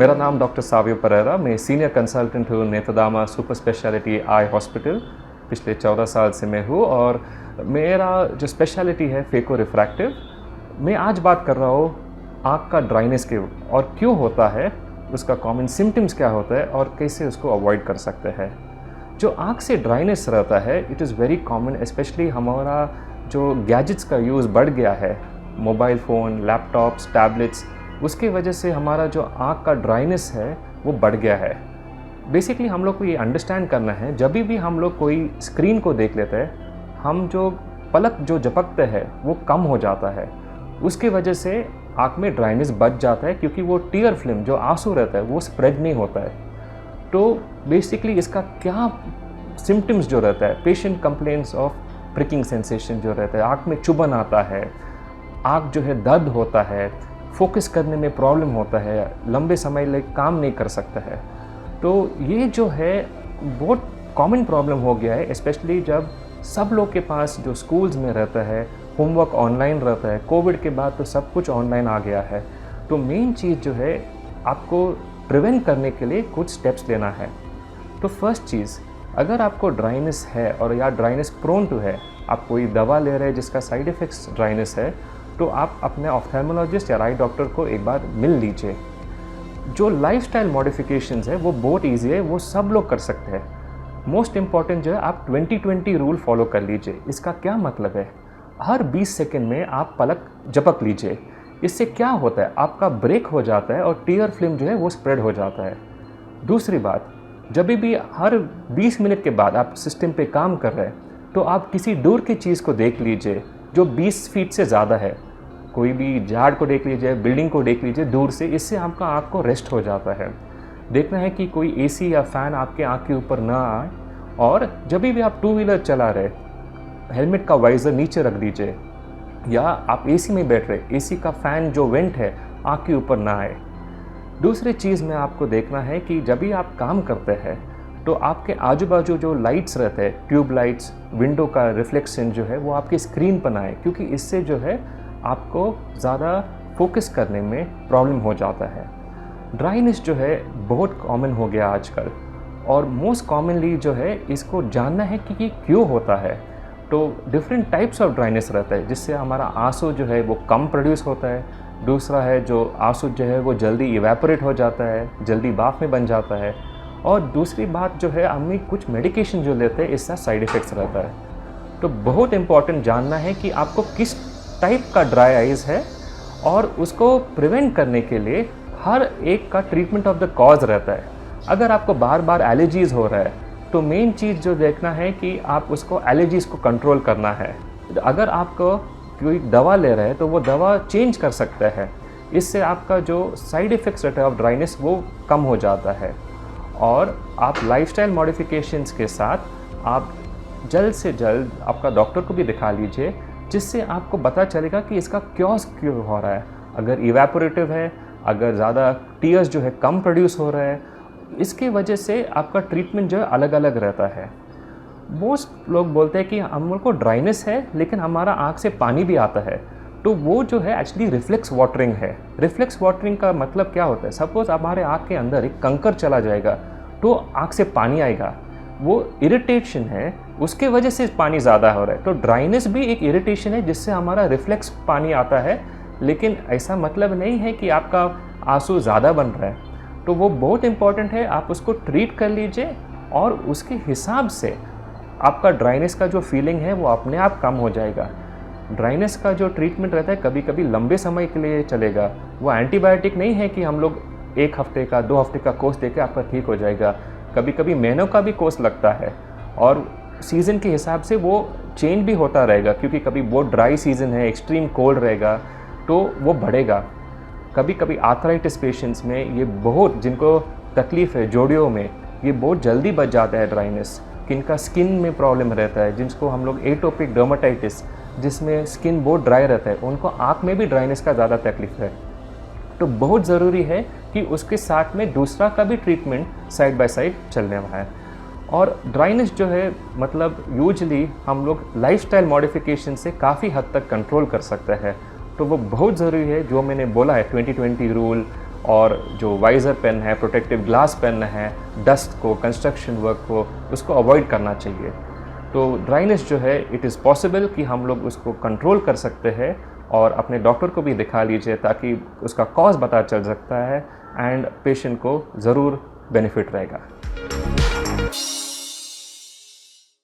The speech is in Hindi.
मेरा नाम डॉक्टर सावियो परेरा, मैं सीनियर कंसल्टेंट हूँ नेत्रदामा सुपर स्पेशलिटी आई हॉस्पिटल। पिछले 14 साल से मैं हूँ और मेरा जो स्पेशलिटी है फेको रिफ्रैक्टिव। मैं आज बात कर रहा हूँ आँख का ड्राइनेस के और क्यों होता है, उसका कॉमन सिम्टम्स क्या होता है और कैसे उसको अवॉइड कर सकते हैं। जो आँख से ड्राइनेस रहता है it is very common, specially हमारा जो गैजेट्स का यूज़ बढ़ गया है, मोबाइल फ़ोन, लैपटॉप्स, टैबलेट्स, उसके वजह से हमारा जो आँख का ड्राइनेस है वो बढ़ गया है। बेसिकली हम लोग को ये अंडरस्टैंड करना है, जब भी हम लोग कोई स्क्रीन को देख लेते हैं, हम जो पलक जो झपकते हैं वो कम हो जाता है, उसके वजह से आँख में ड्राइनेस बढ़ जाता है, क्योंकि वो टीयर फिल्म जो आंसू रहता है वो स्प्रेड नहीं होता है। तो बेसिकली इसका क्या सिम्टम्स जो रहता है, patient complaints of pricking sensation जो रहता है, आँख में चुभन आता है, आँख जो है दर्द होता है, फोकस करने में प्रॉब्लम होता है, लंबे समय ले काम नहीं कर सकता है। तो ये जो है बहुत कॉमन प्रॉब्लम हो गया है, स्पेशली जब सब लोग के पास जो स्कूल्स में रहता है होमवर्क ऑनलाइन रहता है। कोविड के बाद तो सब कुछ ऑनलाइन आ गया है। तो मेन चीज़ जो है आपको प्रिवेंट करने के लिए कुछ स्टेप्स लेना है। तो फर्स्ट चीज़, अगर आपको ड्राइनेस है और या ड्राइनेस प्रोन टू है, आप कोई दवा ले रहे हैं जिसका साइड इफ़ेक्ट्स ड्राइनेस है, तो आप अपने ऑफ्थेल्मोलॉजिस्ट या आई डॉक्टर को एक बार मिल लीजिए। जो लाइफस्टाइल मॉडिफिकेशंस है वो बहुत ईजी है, वो सब लोग कर सकते हैं। मोस्ट इम्पॉर्टेंट जो है आप 20-20 रूल फॉलो कर लीजिए। इसका क्या मतलब है, हर 20 सेकेंड में आप पलक झपक लीजिए। इससे क्या होता है, आपका ब्रेक हो जाता है और टीयर फिल्म जो है वो स्प्रेड हो जाता है। दूसरी बात, जब भी हर 20 मिनट के बाद आप सिस्टम पे काम कर रहे हैं तो आप किसी दूर की चीज़ को देख लीजिए जो 20 फीट से ज़्यादा है। कोई भी झाड़ को देख लीजिए, बिल्डिंग को देख लीजिए दूर से, इससे आपका आँख को रेस्ट हो जाता है। देखना है कि कोई एसी या फ़ैन आपके आँख के ऊपर ना आए। और जब भी आप टू व्हीलर चला रहे, हेलमेट का वाइज़र नीचे रख दीजिए, या आप एसी में बैठ रहे, एसी का फ़ैन जो वेंट है आँख के ऊपर ना आए। दूसरी चीज़ में आपको देखना है कि जब भी आप काम करते हैं तो आपके आजू बाजू जो लाइट्स रहते हैं, ट्यूब लाइट्स, विंडो का रिफ्लेक्शन जो है वो आपकी स्क्रीन पर ना आए, क्योंकि इससे जो है आपको ज़्यादा फोकस करने में प्रॉब्लम हो जाता है। ड्राइनेस जो है बहुत कॉमन हो गया आजकल, और मोस्ट कॉमनली जो है इसको जानना है कि ये क्यों होता है। तो डिफरेंट टाइप्स ऑफ ड्राइनेस रहता है, जिससे हमारा आंसू जो है वो कम प्रोड्यूस होता है। दूसरा है जो आंसू जो है वो जल्दी इवेपोरेट हो जाता है, जल्दी भाप में बन जाता है। और दूसरी बात जो है, हमें कुछ मेडिकेशन जो लेते हैं इसका साइड इफ़ेक्ट्स रहता है। तो बहुत इम्पॉर्टेंट जानना है कि आपको किस टाइप का ड्राई आइज़ है, और उसको प्रिवेंट करने के लिए हर एक का ट्रीटमेंट ऑफ द कॉज रहता है। अगर आपको बार बार एलर्जीज़ हो रहा है तो मेन चीज़ जो देखना है कि आप उसको एलर्जीज़ को कंट्रोल करना है। अगर आपको कोई दवा ले रहे हैं तो वो दवा चेंज कर सकता है, इससे आपका जो साइड इफ़ेक्ट्स रहता है ऑफ ड्राइनेस वो कम हो जाता है। और आप लाइफस्टाइल मॉडिफिकेशंस के साथ आप जल्द से जल्द आपका डॉक्टर को भी दिखा लीजिए, जिससे आपको पता चलेगा कि इसका क्यों हो रहा है। अगर इवेपोरेटिव है, अगर ज़्यादा टीयर्स जो है कम प्रोड्यूस हो रहा है, इसके वजह से आपका ट्रीटमेंट जो है अलग अलग रहता है। मोस्ट लोग बोलते हैं कि हम लोग को ड्राइनेस है लेकिन हमारा आँख से पानी भी आता है, तो वो जो है एक्चुअली रिफ्लेक्स वाटरिंग है। रिफ्लेक्स वाटरिंग का मतलब क्या होता है, सपोज़ हमारे आँख के अंदर एक कंकर चला जाएगा तो आँख से पानी आएगा, वो इरिटेशन है, उसके वजह से पानी ज़्यादा हो रहा है। तो ड्राइनेस भी एक इरिटेशन है जिससे हमारा रिफ्लेक्स पानी आता है, लेकिन ऐसा मतलब नहीं है कि आपका आंसू ज़्यादा बन रहा है। तो वो बहुत इम्पॉर्टेंट है, आप उसको ट्रीट कर लीजिए और उसके हिसाब से आपका ड्राइनेस का जो फीलिंग है वो अपने आप कम हो जाएगा। ड्राइनेस का जो ट्रीटमेंट रहता है कभी कभी लंबे समय के लिए चलेगा, वो एंटीबायोटिक नहीं है कि हम लोग 1 हफ्ते का 2 हफ्ते का कोर्स देकर आपका ठीक हो जाएगा। कभी कभी महीनों का भी कोर्स लगता है, और सीज़न के हिसाब से वो चेंज भी होता रहेगा, क्योंकि कभी बहुत ड्राई सीज़न है, एक्सट्रीम कोल्ड रहेगा तो वो बढ़ेगा। कभी कभी आर्थराइटिस पेशेंट्स में ये बहुत, जिनको तकलीफ़ है जोड़ियों में, ये बहुत जल्दी बढ़ जाता है ड्राइनेस। किनका स्किन में प्रॉब्लम रहता है, जिनको हम लोग एटोपिक डर्माटाइटिस, जिसमें स्किन बहुत ड्राई रहता है, उनको आँख में भी ड्राइनेस का ज़्यादा तकलीफ है। तो बहुत ज़रूरी है कि उसके साथ में दूसरा का भी ट्रीटमेंट साइड बाय साइड चलने वाला है। और ड्राइनेस जो है मतलब यूजुअली हम लोग लाइफस्टाइल मॉडिफिकेशन से काफ़ी हद तक कंट्रोल कर सकते हैं। तो वो बहुत ज़रूरी है जो मैंने बोला है 20-20 रूल, और जो वाइज़र पेन है, प्रोटेक्टिव ग्लास पेन है, डस्ट को, कंस्ट्रक्शन वर्क को, उसको अवॉइड करना चाहिए। तो ड्राइनेस जो है इट इज़ पॉसिबल कि हम लोग उसको कंट्रोल कर सकते हैं और अपने डॉक्टर को भी दिखा लीजिए ताकि उसका कॉज पता चल सकता है एंड पेशेंट को ज़रूर बेनिफिट रहेगा।